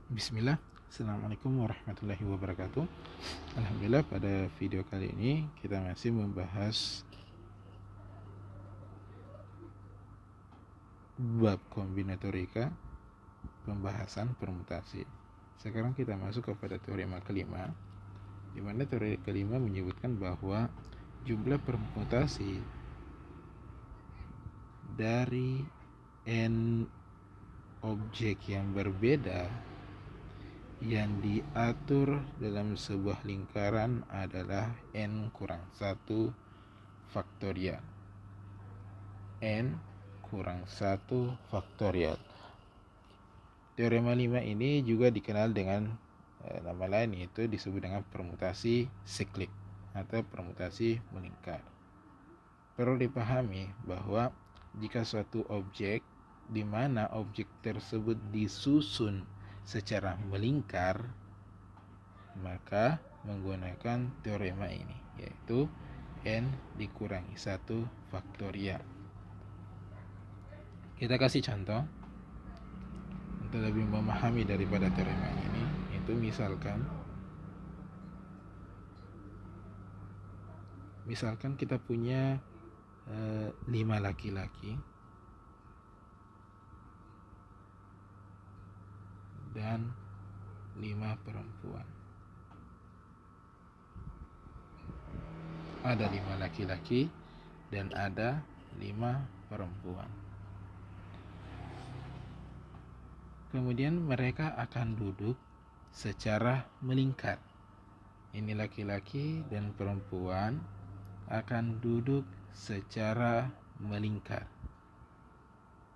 Bismillah, Assalamualaikum warahmatullahi wabarakatuh. Alhamdulillah, pada video kali ini kita masih membahas bab kombinatorika, pembahasan permutasi. Sekarang kita masuk kepada teorema kelima, di mana teorema kelima menyebutkan bahwa jumlah permutasi dari n objek yang berbeda yang diatur dalam sebuah lingkaran adalah n kurang 1 faktorial. N kurang 1 faktorial. Teorema 5 ini juga dikenal dengan nama lain, yaitu disebut dengan permutasi siklik atau permutasi melingkar. Perlu dipahami bahwa jika suatu objek di mana objek tersebut disusun secara melingkar, maka menggunakan teorema ini, yaitu n dikurangi 1 faktorial. Kita kasih contoh untuk lebih memahami daripada teorema ini. Itu misalkan kita punya 5 laki-laki dan 5 perempuan. Ada 5 laki-laki dan ada 5 perempuan. Kemudian mereka akan duduk secara melingkar. Ini laki-laki dan perempuan akan duduk secara melingkar.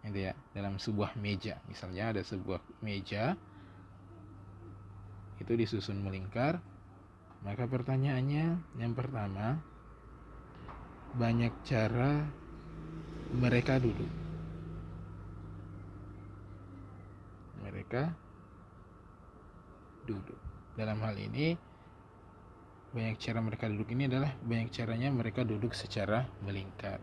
Itu ya, dalam sebuah meja. Misalnya ada sebuah meja itu disusun melingkar. Maka pertanyaannya yang pertama, banyak cara mereka duduk. Dalam hal ini, banyak cara mereka duduk ini adalah banyak caranya mereka duduk secara melingkar.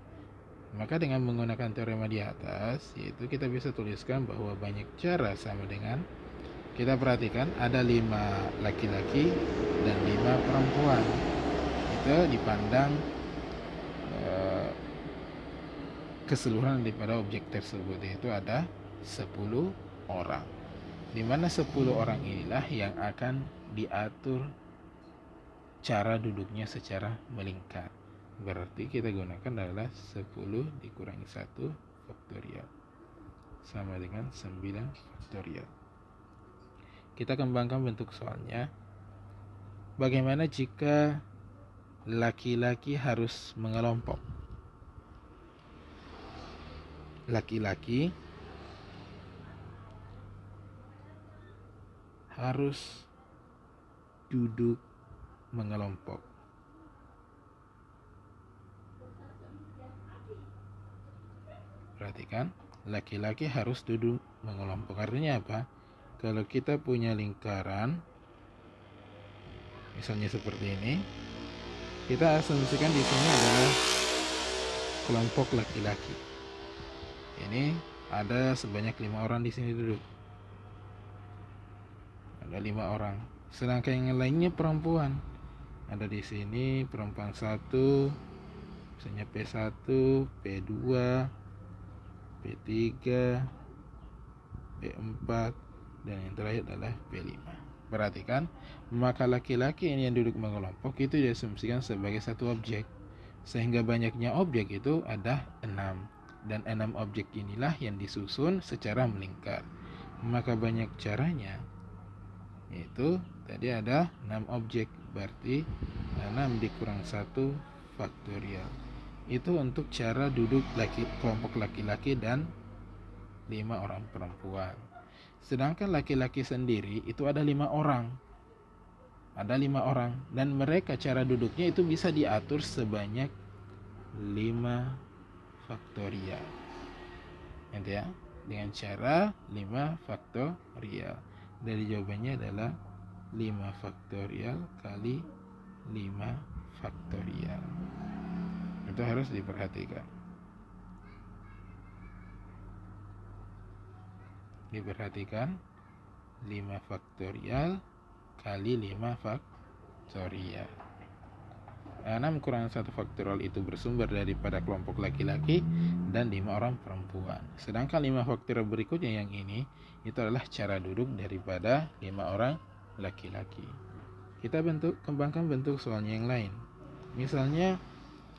Maka dengan menggunakan teorema di atas, yaitu kita bisa tuliskan bahwa banyak cara sama dengan, kita perhatikan ada 5 laki-laki dan 5 perempuan. Itu dipandang keseluruhan daripada objek tersebut, yaitu ada 10 orang. Di mana 10 orang inilah yang akan diatur cara duduknya secara melingkar. Berarti kita gunakan adalah 10 dikurangi 1 faktorial sama dengan 9 faktorial. Kita kembangkan bentuk soalnya. Bagaimana jika laki-laki harus mengelompok? Laki-laki harus duduk mengelompok. Perhatikan, laki-laki harus duduk mengelompok. Artinya apa? Kalau kita punya lingkaran, misalnya seperti ini, kita asumsikan di sini adalah kelompok laki-laki. Ini ada sebanyak 5 orang di sini duduk. Ada 5 orang. Sedangkan yang lainnya perempuan. Ada di sini perempuan 1, misalnya P1, P2, P3, P4, dan yang terakhir adalah P5. Perhatikan, maka laki-laki ini yang duduk mengelompok itu diasumsikan sebagai satu objek, sehingga banyaknya objek itu ada 6, dan 6 objek inilah yang disusun secara melingkar. Maka banyak caranya, yaitu tadi ada 6 objek, berarti 6 dikurang 1 faktorial. Itu untuk cara duduk kelompok laki-laki dan 5 orang perempuan. Sedangkan laki-laki sendiri itu ada 5 orang. Ada 5 orang, dan mereka cara duduknya itu bisa diatur sebanyak 5 faktorial. Nanti ya, dengan cara 5 faktorial. Dari jawabannya adalah 5 faktorial kali 5 faktorial. Itu harus diperhatikan. 5 faktorial kali 5 faktorial. 6 kurang 1 faktorial itu bersumber daripada kelompok laki-laki dan 5 orang perempuan. Sedangkan 5 faktorial berikutnya yang ini, itu adalah cara duduk daripada 5 orang laki-laki. Kita kembangkan bentuk soalnya yang lain. Misalnya,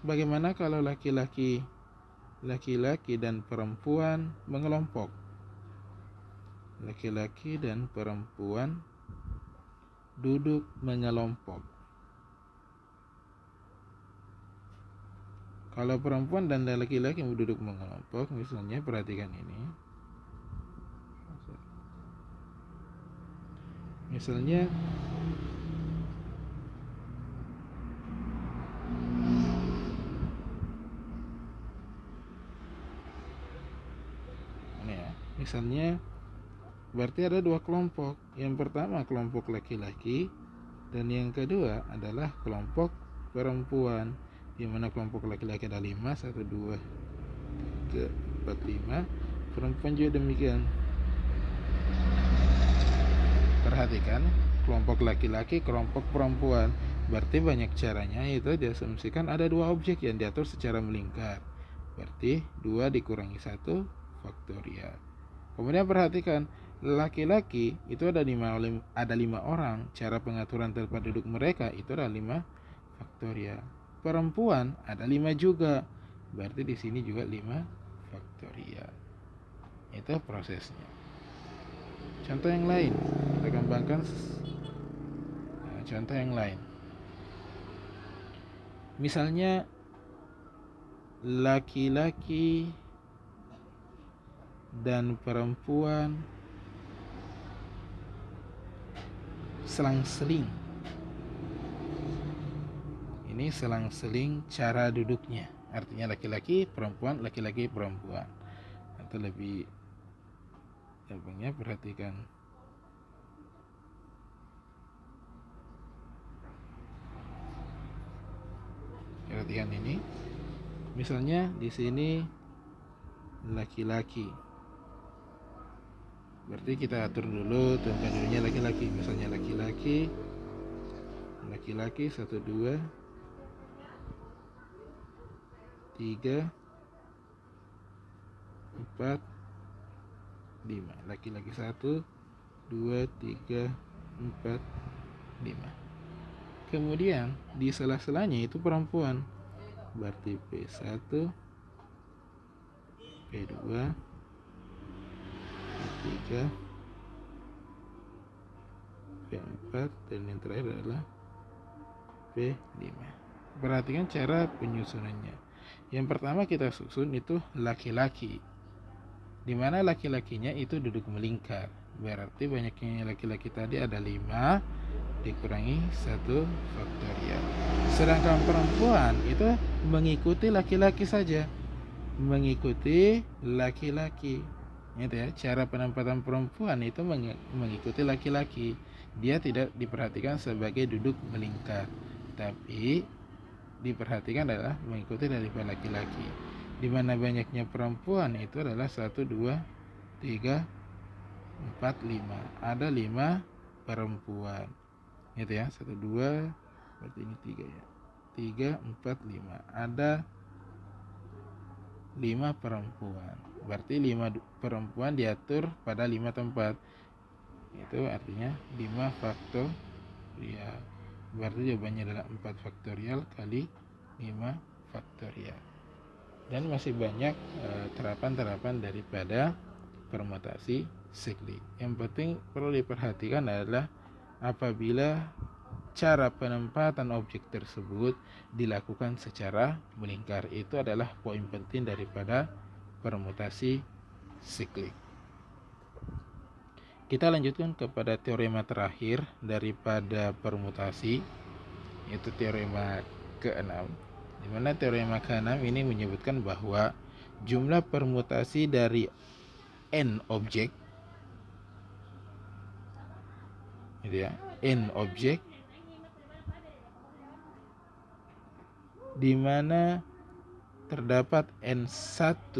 bagaimana kalau laki-laki dan perempuan mengelompok? Laki-laki dan perempuan duduk mengelompok. Kalau perempuan dan laki-laki duduk mengelompok, misalnya perhatikan ini. Misalnya ini ya. Misalnya berarti ada 2 kelompok. Yang pertama kelompok laki-laki dan yang kedua adalah kelompok perempuan. Di mana kelompok laki-laki ada 5, 1, 2, 3, 4, 5. Perempuan juga demikian. Perhatikan, kelompok laki-laki, kelompok perempuan. Berarti banyak caranya, itu diasumsikan ada 2 objek yang diatur secara melingkar. Berarti 2 dikurangi 1 faktorial. Kemudian perhatikan, laki-laki itu ada 5 orang. Cara pengaturan tempat duduk mereka itu adalah 5 faktorial. Perempuan ada 5 juga. Berarti di sini juga 5 faktorial. Itu prosesnya. Contoh yang lain, kita kembangkan contoh yang lain. Misalnya laki-laki dan perempuan selang-seling. Ini selang-seling cara duduknya. Artinya laki-laki, perempuan, laki-laki, perempuan. Atau lebih gampangnya perhatikan. Perhatikan ini. Misalnya di sini laki-laki. Berarti kita atur dulu tempat duduknya laki-laki. Misalnya laki-laki 1, 2, 3, 4, 5. Laki-laki 1, 2, 3, 4, 5. Kemudian di sela-selanya itu perempuan. Berarti P1, P2, P3, P4, dan yang terakhir adalah P5. Perhatikan cara penyusunannya. Yang pertama kita susun itu laki-laki, di mana laki-lakinya itu duduk melingkar. Berarti banyaknya laki-laki tadi ada 5 dikurangi 1 faktorial. Sedangkan perempuan itu mengikuti laki-laki saja. Mengikuti laki-laki. Itu ya, cara penempatan perempuan itu mengikuti laki-laki. Dia tidak diperhatikan sebagai duduk melingkar, tapi diperhatikan adalah mengikuti daripada laki-laki. Di mana banyaknya perempuan itu adalah 1, 2, 3, 4, 5. Ada 5 perempuan. Itu ya, 1, 2, berarti ini 3 ya. 3, 4, 5. Ada 5 perempuan. Berarti 5 perempuan diatur pada 5 tempat. Itu artinya 5 faktorial. Berarti jawabannya adalah 4 faktorial kali 5 faktorial. Dan masih banyak terapan-terapan daripada permutasi siklik. Yang penting perlu diperhatikan adalah apabila cara penempatan objek tersebut dilakukan secara melingkar, itu adalah poin penting daripada permutasi siklik. Kita lanjutkan kepada teorema terakhir daripada permutasi, yaitu teorema ke-6. Di mana teorema ke-6 ini menyebutkan bahwa jumlah permutasi dari n objek, gitu ya, n objek, di mana terdapat n1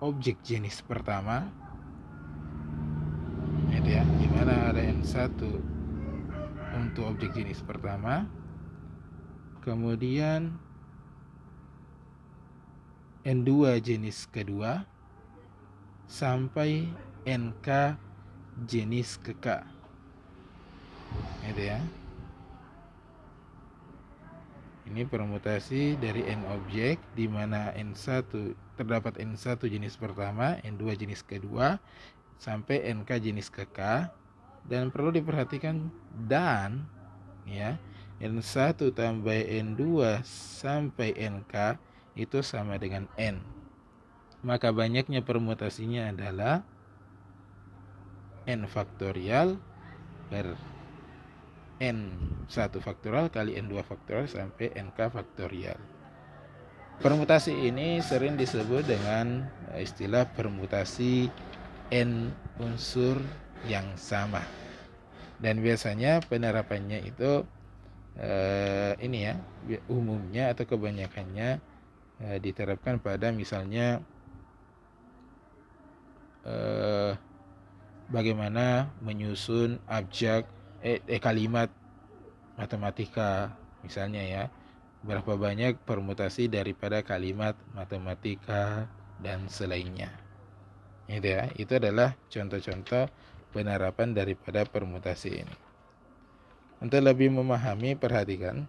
objek jenis pertama ya, di mana ada N1 untuk objek jenis pertama, kemudian N2 jenis kedua, sampai NK jenis ke K, gitu ya. Ini permutasi dari N objek, di mana N1 terdapat N1 jenis pertama, N2 jenis kedua, sampai NK jenis ke K. Dan perlu diperhatikan, dan ya, N1 tambah N2 sampai NK itu sama dengan N. Maka banyaknya permutasinya adalah N faktorial per N1 faktorial kali N2 faktorial sampai NK faktorial. Permutasi ini sering disebut dengan istilah permutasi N unsur yang sama. Dan biasanya penerapannya itu ini ya, umumnya atau kebanyakannya diterapkan pada misalnya bagaimana menyusun abjad kalimat matematika misalnya ya, berapa banyak permutasi daripada kalimat matematika dan selainnya. Itu ya, itu adalah contoh-contoh penerapan daripada permutasi ini. Untuk lebih memahami, perhatikan,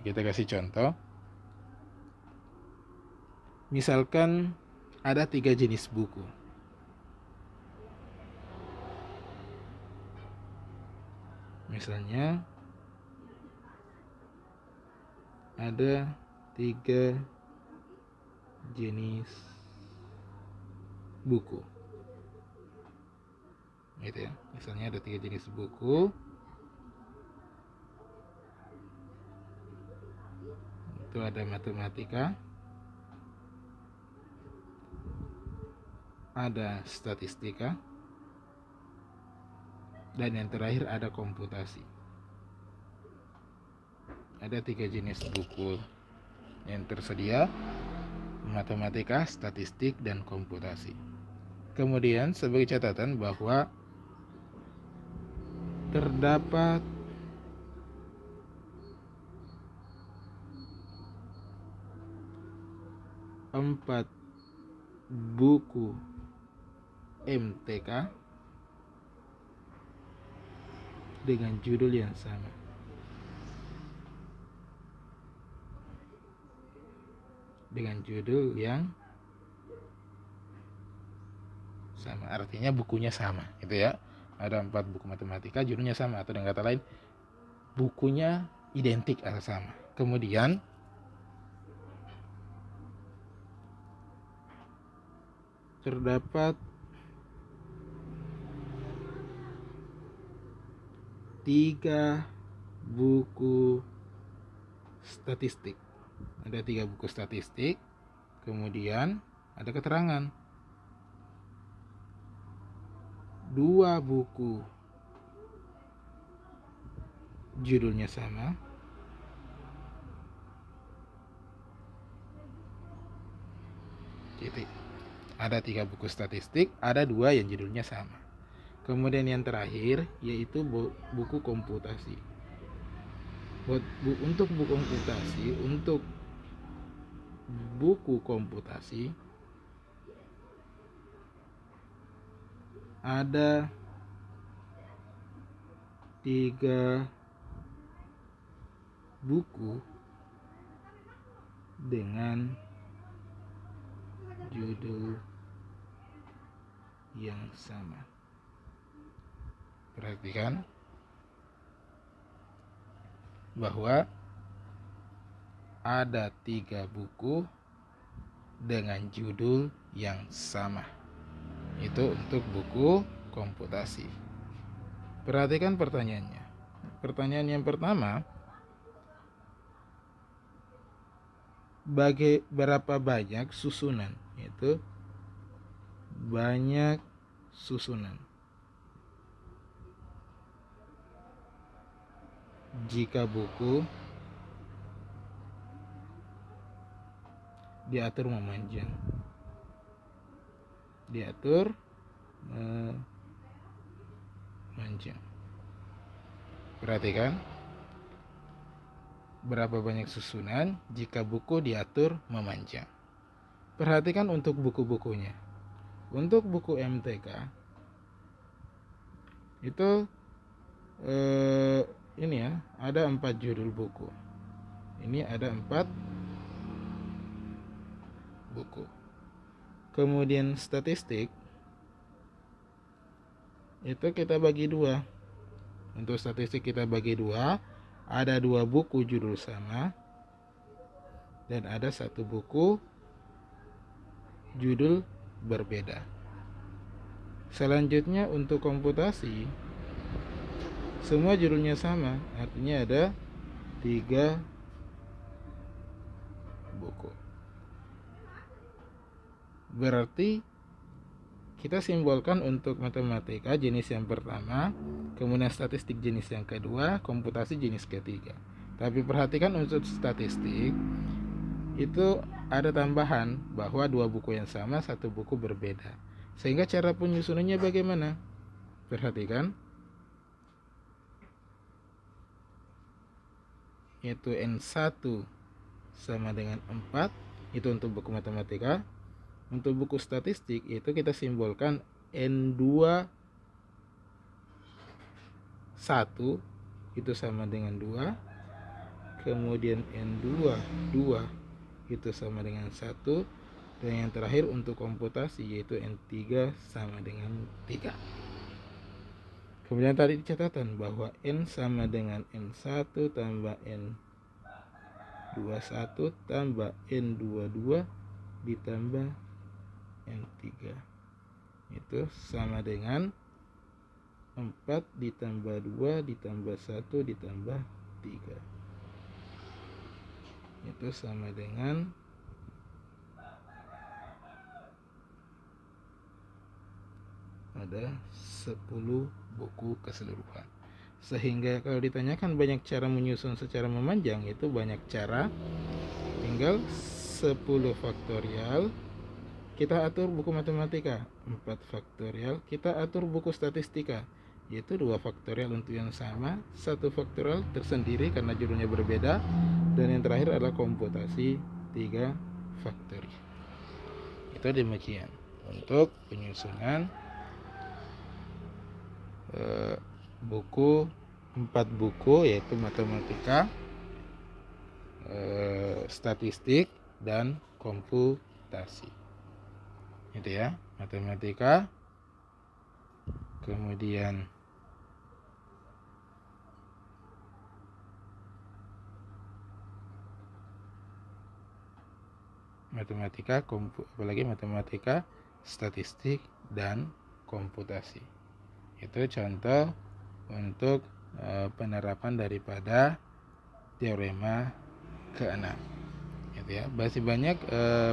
kita kasih contoh. Misalkan ada 3 jenis buku. Misalnya ada 3 jenis buku, gitu ya. Misalnya ada 3 jenis buku. Itu ada matematika, ada statistika, dan yang terakhir ada komputasi. Ada 3 jenis buku yang tersedia: matematika, statistik, dan komputasi. Kemudian sebagai catatan bahwa terdapat 4 buku MTK dengan judul yang sama. Dengan judul yang sama, artinya bukunya sama, gitu ya. Ada 4 buku matematika, judulnya sama, atau dengan kata lain bukunya identik atau sama. Kemudian terdapat 3 buku statistik. Ada 3 buku statistik. Kemudian ada keterangan 2 buku judulnya sama, titik. Ada 3 buku statistik, ada 2 yang judulnya sama. Kemudian yang terakhir yaitu buku komputasi. Untuk buku komputasi ada 3 buku dengan judul yang sama. Perhatikan bahwa ada 3 buku dengan judul yang sama. Itu untuk buku komputasi. Perhatikan pertanyaannya. Pertanyaan yang pertama, berapa banyak susunan? Itu banyak susunan jika buku diatur memanjang. memanjang. Perhatikan berapa banyak susunan jika buku diatur memanjang. Perhatikan untuk buku-bukunya. Untuk buku MTK itu ini ya, ada 4 judul buku. Ini ada 4 buku. Kemudian statistik itu kita bagi 2. Untuk statistik kita bagi 2, ada 2 buku judul sama dan ada 1 buku judul berbeda. Selanjutnya untuk komputasi, semua judulnya sama, artinya ada 3 buku. Berarti kita simbolkan untuk matematika jenis yang pertama, kemudian statistik jenis yang kedua, komputasi jenis ketiga. Tapi perhatikan untuk statistik itu ada tambahan bahwa 2 buku yang sama, 1 buku berbeda. Sehingga cara penyusunannya bagaimana? Perhatikan, yaitu N1 sama dengan 4, itu untuk buku matematika. Untuk buku statistik itu kita simbolkan N2 1 itu sama dengan 2, kemudian N2 2 itu sama dengan 1, dan yang terakhir untuk komputasi yaitu N3 sama dengan 3. Kemudian tadi catatan bahwa N sama dengan N1 tambah N21 tambah N22 ditambah N3 itu sama dengan 4 ditambah 2 ditambah 1 ditambah 3 itu sama dengan ada 10 buku keseluruhan. Sehingga kalau ditanyakan banyak cara menyusun secara memanjang, itu banyak cara, tinggal 10 faktorial kita atur buku matematika, 4 faktorial kita atur buku statistika, yaitu 2 faktorial untuk yang sama, 1 faktorial tersendiri karena judulnya berbeda, dan yang terakhir adalah komputasi 3 faktorial. Itu demikian untuk penyusunan buku 4 buku, yaitu matematika, statistik, dan komputasi. Itu ya, matematika, kemudian matematika, apalagi matematika, statistik, dan komputasi. Itu contoh untuk penerapan daripada teorema ke-6. Gitu ya. Masih banyak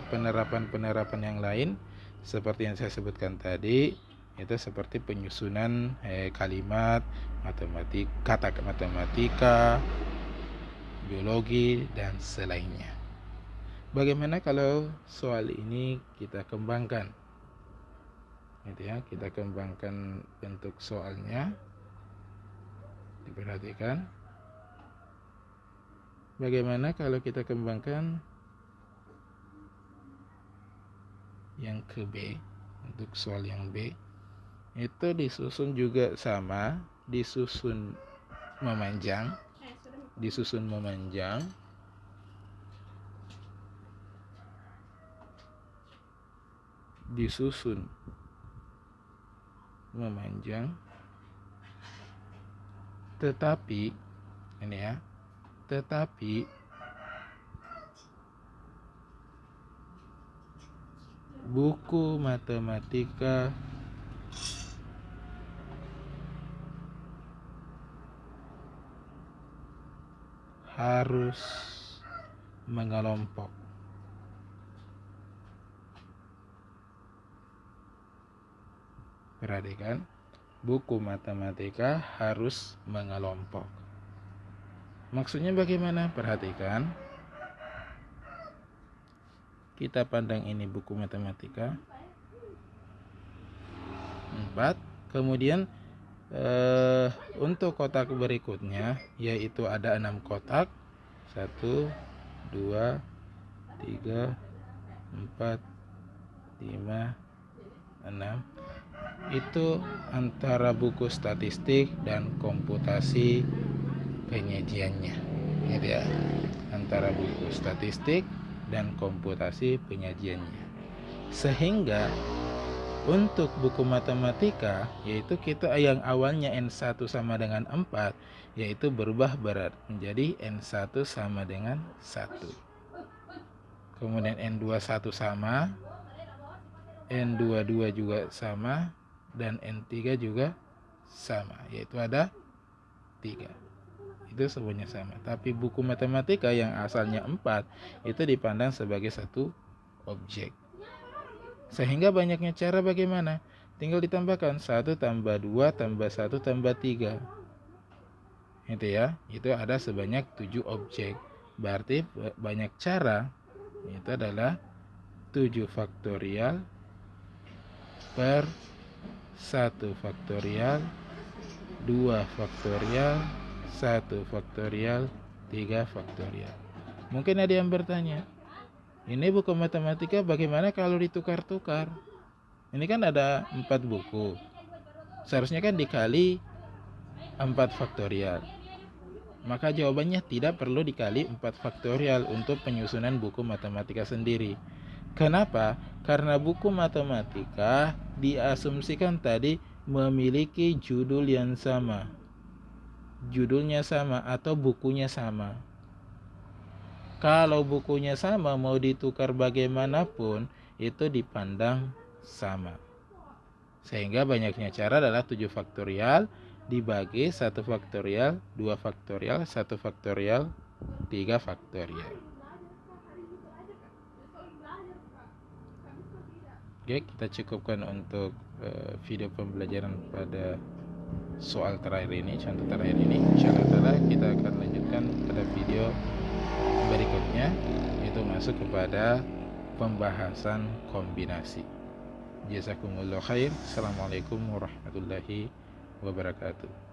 penerapan-penerapan yang lain seperti yang saya sebutkan tadi, itu seperti penyusunan kalimat, kata matematika, biologi, dan selainnya. Bagaimana kalau soal ini kita kembangkan? Gitu ya, kita kembangkan bentuk soalnya. Diperhatikan. Bagaimana kalau kita kembangkan yang ke B, untuk soal yang B itu disusun juga sama, disusun memanjang, disusun memanjang, tetapi ini ya, tetapi buku matematika harus mengelompok. Perhatikan, buku matematika harus mengelompok. Maksudnya bagaimana? Perhatikan. Kita pandang ini buku matematika 4, kemudian Untuk kotak berikutnya yaitu ada 6 kotak. 1, 2, 3, 4, 5, 6. Itu antara buku statistik dan komputasi penyajiannya. Gitu ya. Antara buku statistik dan komputasi penyajiannya. Sehingga untuk buku matematika, yaitu kita yang awalnya N1 sama dengan 4, yaitu berubah berat menjadi N1 sama dengan 1. Kemudian N21 sama, N22 juga sama, dan N3 juga sama, yaitu ada 3. Itu semuanya sama. Tapi buku matematika yang asalnya 4 itu dipandang sebagai satu objek. Sehingga banyaknya cara bagaimana? Tinggal ditambahkan 1 tambah 2 tambah 1 tambah 3. Itu ya. Itu ada sebanyak 7 objek. Berarti banyak cara. Itu adalah 7 faktorial per 1 faktorial, 2 faktorial, 1 faktorial, 3 faktorial. Mungkin ada yang bertanya, ini buku matematika bagaimana kalau ditukar-tukar? Ini kan ada 4 buku. Seharusnya kan dikali 4 faktorial. Maka jawabannya tidak perlu dikali 4 faktorial untuk penyusunan buku matematika sendiri. Kenapa? Karena buku matematika diasumsikan tadi memiliki judul yang sama. Judulnya sama atau bukunya sama. Kalau bukunya sama, mau ditukar bagaimanapun, itu dipandang sama. Sehingga banyaknya cara adalah 7 faktorial dibagi 1 faktorial, 2 faktorial, 1 faktorial, 3 faktorial. Oke, kita cukupkan untuk video pembelajaran pada soal terakhir ini, contoh terakhir ini. Insyaallah kita akan lanjutkan pada video berikutnya, yaitu masuk kepada pembahasan kombinasi. Jazakumullah khair. Assalamualaikum warahmatullahi wabarakatuh.